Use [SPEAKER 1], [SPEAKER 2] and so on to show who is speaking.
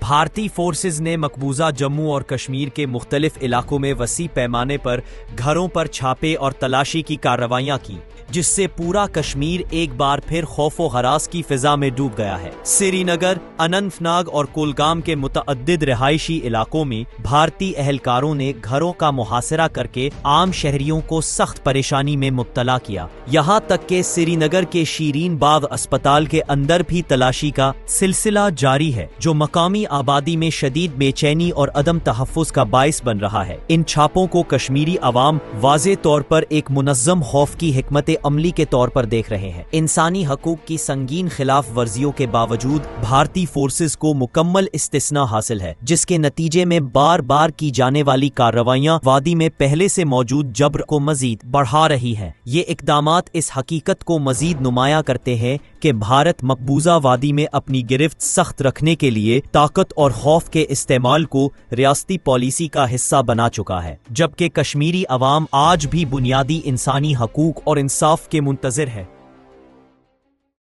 [SPEAKER 1] بھارتی فورسز نے مقبوضہ جموں اور کشمیر کے مختلف علاقوں میں وسیع پیمانے پر گھروں پر چھاپے اور تلاشی کی کارروائیاں کی، جس سے پورا کشمیر ایک بار پھر خوف و ہراس کی فضا میں ڈوب گیا ہے۔ سری نگر، اننت ناگ اور کولگام کے متعدد رہائشی علاقوں میں بھارتی اہلکاروں نے گھروں کا محاصرہ کر کے عام شہریوں کو سخت پریشانی میں مبتلا کیا، یہاں تک کہ سری نگر کے شیرین باغ اسپتال کے اندر بھی تلاشی کا سلسلہ جاری ہے، جو مقامی آبادی میں شدید بے چینی اور عدم تحفظ کا باعث بن رہا ہے۔ ان چھاپوں کو کشمیری عوام واضح طور پر ایک منظم خوف کی حکمت عملی کے طور پر دیکھ رہے ہیں۔ انسانی حقوق کی سنگین خلاف ورزیوں کے باوجود بھارتی فورسز کو مکمل استثناء حاصل ہے، جس کے نتیجے میں بار بار کی جانے والی کارروائیاں وادی میں پہلے سے موجود جبر کو مزید بڑھا رہی ہیں۔ یہ اقدامات اس حقیقت کو مزید نمایاں کرتے ہیں کہ بھارت مقبوضہ وادی میں اپنی گرفت سخت رکھنے کے لیے طاقت اور خوف کے استعمال کو ریاستی پالیسی کا حصہ بنا چکا ہے، جبکہ کشمیری عوام آج بھی بنیادی انسانی حقوق اور انصاف کے منتظر ہے۔